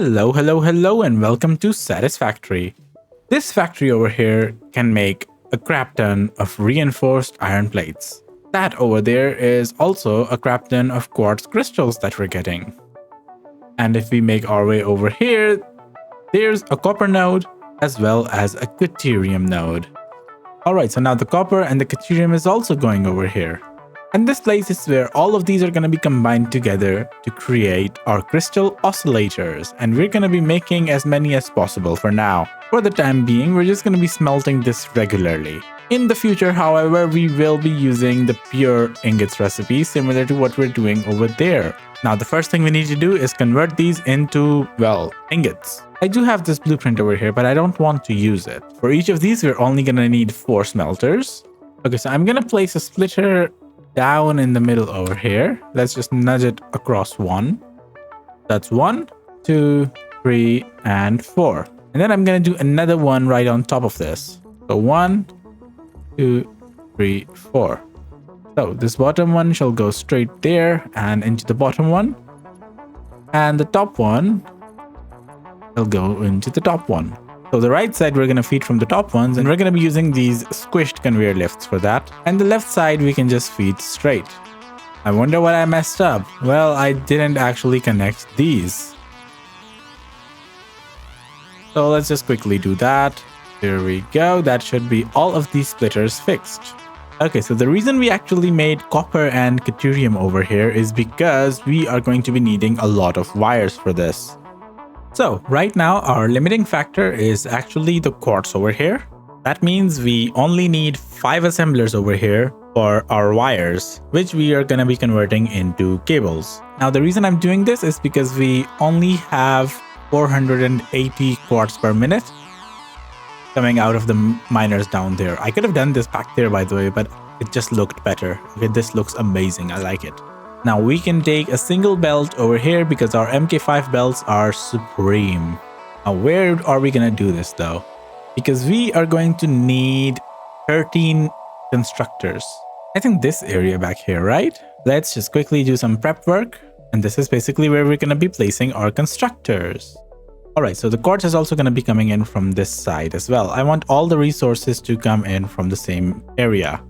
Hello, and welcome to Satisfactory. This factory over here can make a crap ton of reinforced iron plates. That over there is also a crap ton of quartz crystals that we're getting. And if we make our way over here, there's a copper node as well as a Caterium node. Alright, so now the copper and the Caterium is also going over here. And this place is where all of these are going to be combined together to create our Crystal Oscillators. And we're going to be making as many as possible for now. For the time being, we're just going to be smelting this regularly. In the future, however, we will be using the pure ingots recipe similar to what we're doing over there. Now, the first thing we need to do is convert these into, well, ingots. I do have this blueprint over here, but I don't want to use it. For each of these, we're only going to need 4 smelters. Okay, so I'm going to place a splitter down in the middle over here. Let's just nudge it across 1. That's 1, 2, 3, and 4. And then I'm going to do another one right on top of this. So 1, 2, 3, 4. So this bottom one shall go straight there and into the bottom one. And the top one will go into the top one. So the right side we're going to feed from the top ones, and we're going to be using these squished conveyor lifts for that. And the left side we can just feed straight. I wonder what I messed up. Well, I didn't actually connect these. So let's just quickly do that. There we go. That should be all of these splitters fixed. Okay, so the reason we actually made copper and Caterium over here is because we are going to be needing a lot of wires for this. So right now our limiting factor is actually the quartz over here. That means we only need 5 assemblers over here for our wires, which we are going to be converting into cables. Now the reason I'm doing this is because we only have 480 quartz per minute coming out of the miners down there. I could have done this back there, by the way, but it just looked better. Okay, this looks amazing. I like it. Now we can take a single belt over here because our MK5 belts are supreme. Now where are we going to do this though? Because we are going to need 13 constructors. I think this area back here, right? Let's just quickly do some prep work. And this is basically where we're going to be placing our constructors. Alright, so the quartz is also going to be coming in from this side as well. I want all the resources to come in from the same area.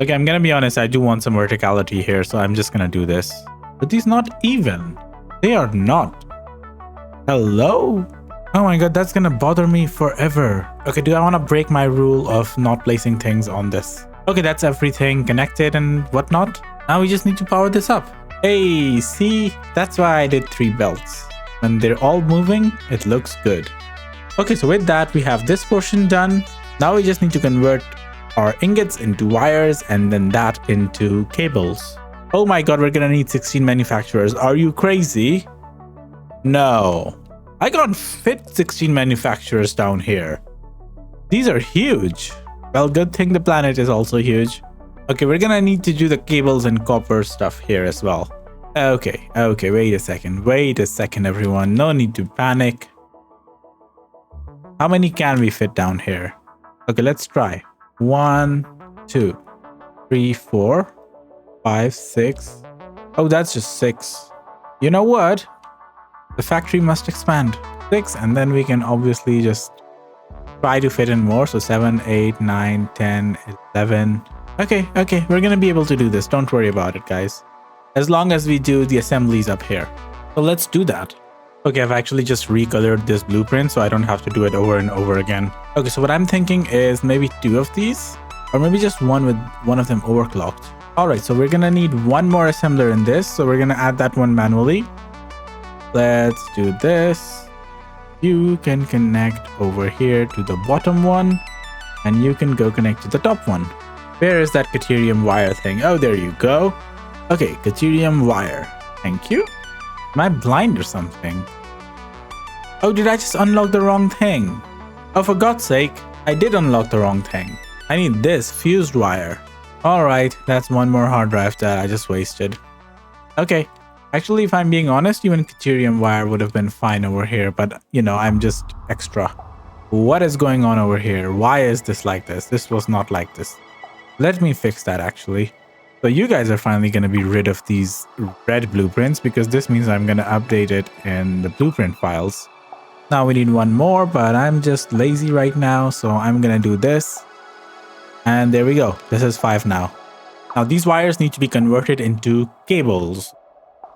Okay, I'm gonna be honest, I do want some verticality here, so I'm just gonna do this. But these not even. They are not. Hello? Oh my god, that's gonna bother me forever. Okay, do I want to break my rule of not placing things on this? Okay, that's everything connected and whatnot. Now we just need to power this up. Hey, see? That's why I did 3 belts. When they're all moving, it looks good. Okay, so with that, we have this portion done. Now we just need to convert our ingots into wires and then that into cables. Oh my god, we're gonna need 16 manufacturers. Are you crazy? No. I can't fit 16 manufacturers down here. These are huge. Well, good thing the planet is also huge. Okay, we're gonna need to do the cables and copper stuff here as well. Okay, wait a second, everyone. No need to panic. How many can we fit down here? Okay, let's try. 1, 2, 3, 4, 5, 6. Oh, that's just 6. You know what? The factory must expand. 6, and then we can obviously just try to fit in more. So 7, 8, 9, 10, 11. Okay, we're gonna be able to do this. Don't worry about it, guys. As long as we do the assemblies up here. So let's do that. Okay, I've actually just recolored this blueprint so I don't have to do it over and over again. Okay, so what I'm thinking is maybe 2 of these, or maybe just one with one of them overclocked. Alright, so we're gonna need 1 more assembler in this, so we're gonna add that one manually. Let's do this. You can connect over here to the bottom one, and you can go connect to the top one. Where is that Caterium wire thing? Oh, there you go. Okay, Caterium wire. Thank you. Am I blind or something? Oh, did I just unlock the wrong thing? Oh, for God's sake, I did unlock the wrong thing. I need this fused wire. Alright, that's 1 more hard drive that I just wasted. Okay, actually, if I'm being honest, even Caterium wire would have been fine over here, but, you know, I'm just extra. What is going on over here? Why is this like this? This was not like this. Let me fix that, actually. So you guys are finally going to be rid of these red blueprints because this means I'm going to update it in the blueprint files. Now we need one more, but I'm just lazy right now. So I'm going to do this. And there we go. This is 5 now. Now these wires need to be converted into cables.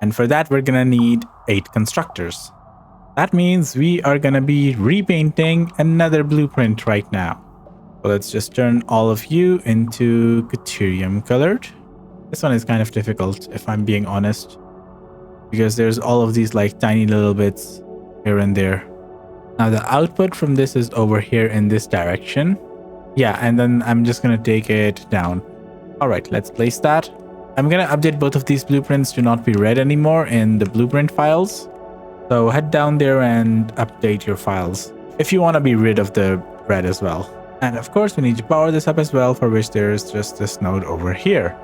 And for that, we're going to need 8 constructors. That means we are going to be repainting another blueprint right now. So let's just turn all of you into Caterium colored. This one is kind of difficult, if I'm being honest, because there's all of these like tiny little bits here and there. Now the output from this is over here in this direction. Yeah, and then I'm just going to take it down. All right, let's place that. I'm going to update both of these blueprints to not be red anymore in the blueprint files. So head down there and update your files if you want to be rid of the red as well. And of course, we need to power this up as well, for which there's just this node over here.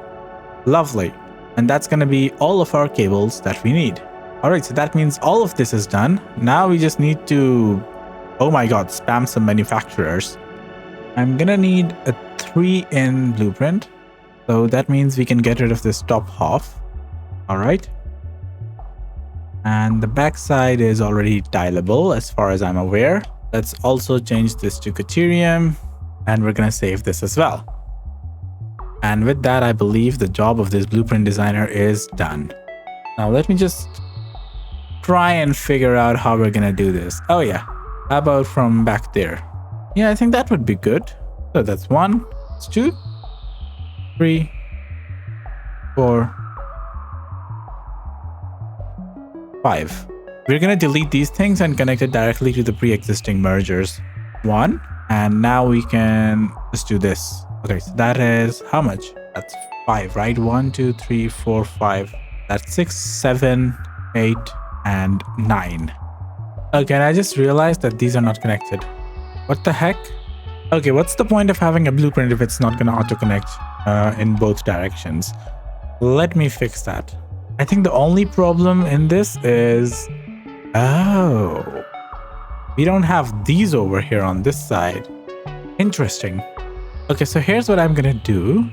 Lovely. And that's going to be all of our cables that we need. All right, so that means all of this is done. Now we just need to, oh my god, spam some manufacturers. I'm going to need a 3-in blueprint. So that means we can get rid of this top half. All right. And the backside is already tileable as far as I'm aware. Let's also change this to Caterium, and we're going to save this as well. And with that, I believe the job of this blueprint designer is done. Now let me just try and figure out how we're going to do this. Oh yeah, how about from back there? Yeah, I think that would be good. So that's 1, that's 2, 3, 4, 5. We're going to delete these things and connect it directly to the pre-existing mergers. 1, and now we can just do this. Okay, so that is how much? That's 5, right? 1, 2, 3, 4, 5. That's 6, 7, 8, and 9. Okay, and I just realized that these are not connected. What the heck? Okay, what's the point of having a blueprint if it's not going to auto-connect in both directions? Let me fix that. I think the only problem in this is... oh, we don't have these over here on this side. Interesting. Okay, so here's what I'm gonna do.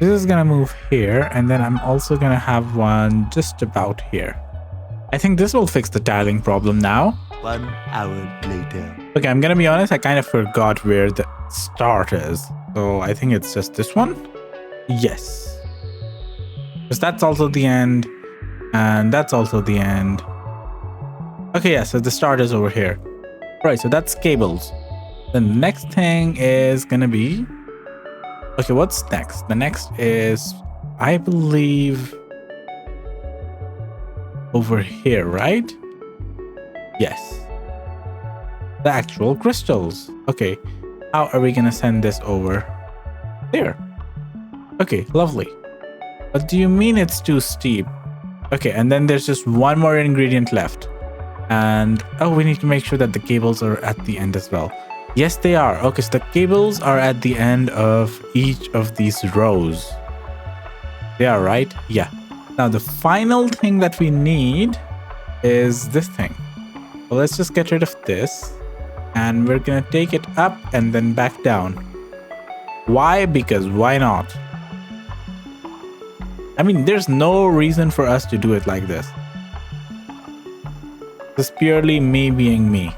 This is gonna move here, and then I'm also gonna have one just about here. I think this will fix the tiling problem now. 1 hour later. Okay, I'm gonna be honest, I kind of forgot where the start is. So I think it's just this one. Yes. Because that's also the end, and that's also the end. Okay, yeah, so the start is over here. Right, so that's cables. The next thing is gonna be... okay, what's next? The next is, I believe, over here, right? Yes. The actual crystals. Okay, how are we gonna send this over? There. Okay, lovely. What do you mean it's too steep? Okay, and then there's just one more ingredient left. And, oh, we need to make sure that the cables are at the end as well. Yes, they are. Okay, so the cables are at the end of each of these rows. They are, right? Yeah. Now, the final thing that we need is this thing. So let's just get rid of this. And we're going to take it up and then back down. Why? Because why not? I mean, there's no reason for us to do it like this. This is purely me being me.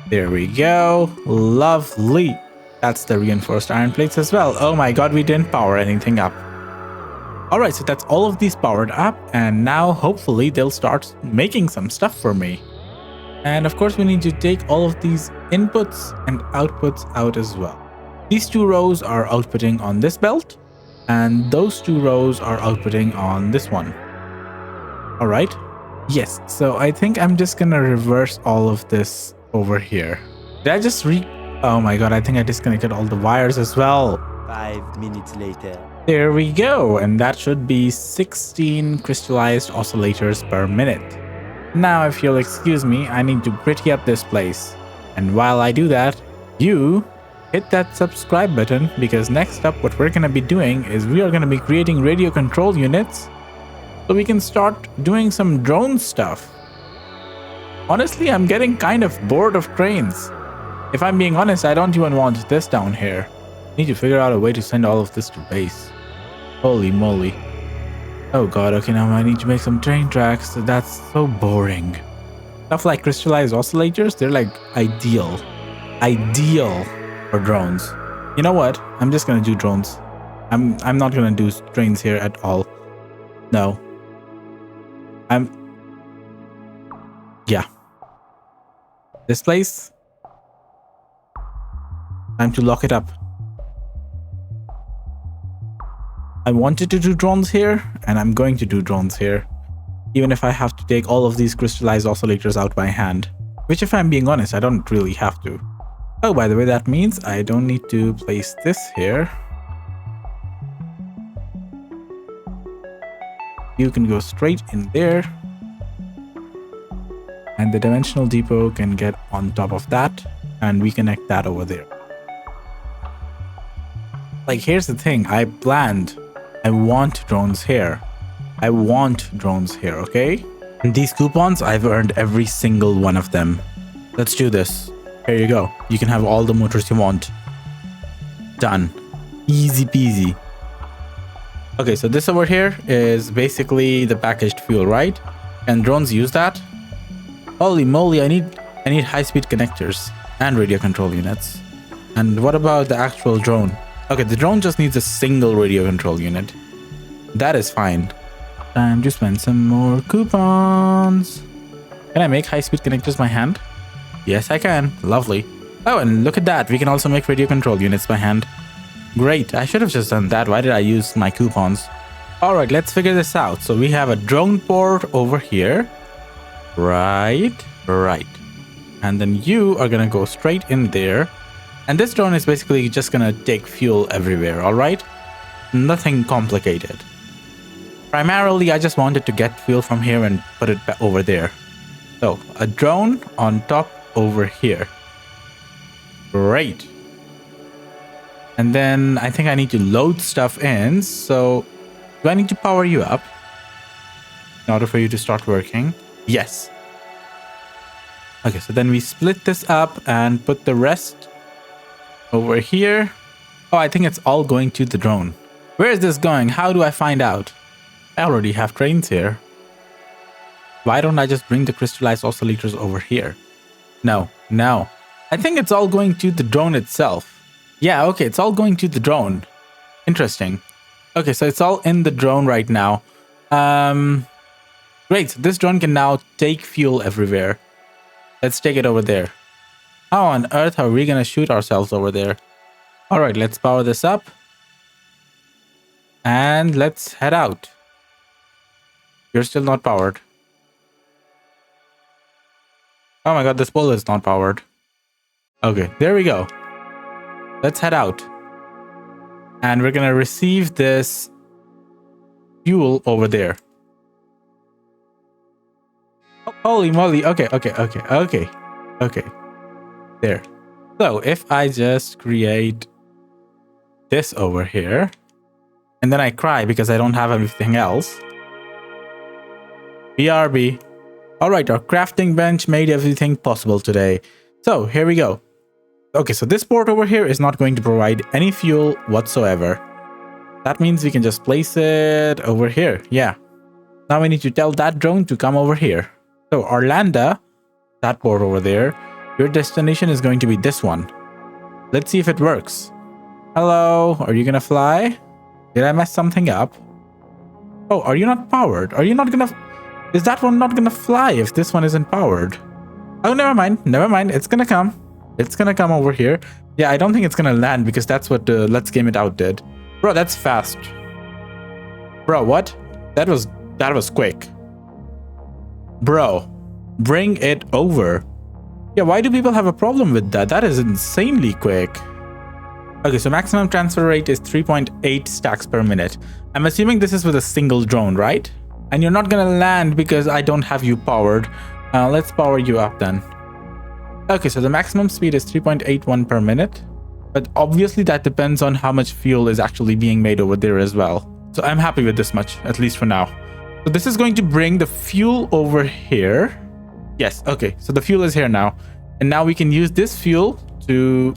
There we go. Lovely. That's the reinforced iron plates as well. Oh my god, we didn't power anything up. Alright, so that's all of these powered up, and now hopefully they'll start making some stuff for me. And of course we need to take all of these inputs and outputs out as well. These 2 rows are outputting on this belt, and those 2 rows are outputting on this one. Alright. Yes, so I think I'm just gonna reverse all of this over here. Did I just oh my god, I think I disconnected all the wires as well. 5 minutes later. There we go, and that should be 16 crystallized oscillators per minute. Now, if you'll excuse me, I need to pretty up this place. And while I do that, you hit that subscribe button, because next up what we're gonna be doing is we are gonna be creating radio control units so we can start doing some drone stuff. Honestly, I'm getting kind of bored of trains. If I'm being honest, I don't even want this down here. I need to figure out a way to send all of this to base. Holy moly. Oh god, okay, now I need to make some train tracks. That's so boring. Stuff like crystallized oscillators, they're like ideal. Ideal for drones. You know what? I'm just gonna do drones. I'm not gonna do trains here at all. No. Yeah. This place. Time to lock it up. I wanted to do drones here, and I'm going to do drones here. Even if I have to take all of these crystallized oscillators out by hand. Which, if I'm being honest, I don't really have to. Oh, by the way, that means I don't need to place this here. You can go straight in there. And the dimensional depot can get on top of that. And we connect that over there. Like, here's the thing. I planned. I want drones here. I want drones here, okay? And these coupons, I've earned every single one of them. Let's do this. Here you go. You can have all the motors you want. Done. Easy peasy. Okay, so this over here is basically the packaged fuel, right? And drones use that? Holy moly, I need high-speed connectors and radio control units. And what about the actual drone? Okay, the drone just needs a single radio control unit. That is fine. Time to spend some more coupons. Can I make high-speed connectors by hand? Yes, I can. Lovely. Oh, and look at that. We can also make radio control units by hand. Great. I should have just done that. Why did I use my coupons? All right, let's figure this out. So we have a drone port over here. Right. And then you are going to go straight in there. And this drone is basically just going to take fuel everywhere, all right? Nothing complicated. Primarily, I just wanted to get fuel from here and put it over there. So, a drone on top over here. Great. And then I think I need to load stuff in. So, do I need to power you up in order for you to start working? Yes. Okay, so then we split this up and put the rest over here. Oh, I think it's all going to the drone. Where is this going? How do I find out? I already have trains here. Why don't I just bring the crystallized oscillators over here? No. I think it's all going to the drone itself. Yeah, okay, it's all going to the drone. Interesting. Okay, so it's all in the drone right now. Great, so this drone can now take fuel everywhere. Let's take it over there. How on earth are we gonna shoot ourselves over there? All right, let's power this up. And let's head out. You're still not powered. Oh my god, this pole is not powered. Okay, there we go. Let's head out. And we're gonna receive this fuel over there. Oh, holy moly. Okay. There. So if I just create this over here, and then I cry because I don't have anything else. BRB. All right, our crafting bench made everything possible today. So here we go. Okay, so this port over here is not going to provide any fuel whatsoever. That means we can just place it over here. Yeah. Now we need to tell that drone to come over here. So Orlando, that port over there, your destination is going to be this one. Let's see if it works. Hello, are you gonna fly? Did I mess something up? Oh, are you not powered? Are you not gonna... Is that one not gonna fly if this one isn't powered? Oh, never mind. It's gonna come. It's gonna come over here. Yeah, I don't think it's gonna land because that's what Let's Game It Out did. Bro, that's fast. Bro, what? That was quick. Bro, bring it over. Yeah, why do people have a problem with that? That is insanely quick. Okay, so maximum transfer rate is 3.8 stacks per minute. I'm assuming this is with a single drone, right? And you're not gonna land because I don't have you powered. Let's power you up then. Okay, so the maximum speed is 3.81 per minute. But obviously that depends on how much fuel is actually being made over there as well. So I'm happy with this much, at least for now. So this is going to bring the fuel over here. Yes, okay, so the fuel is here now. And now we can use this fuel to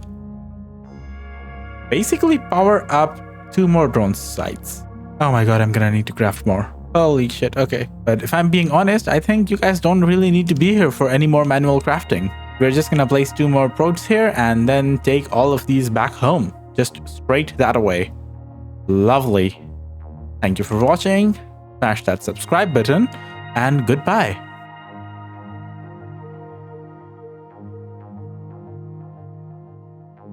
basically power up 2 more drone sites. Oh my god, I'm gonna need to craft more. Holy shit, okay. But if I'm being honest, I think you guys don't really need to be here for any more manual crafting. We're just gonna place 2 more protes here and then take all of these back home. Just straight that away. Lovely. Thank you for watching. Smash that subscribe button and goodbye.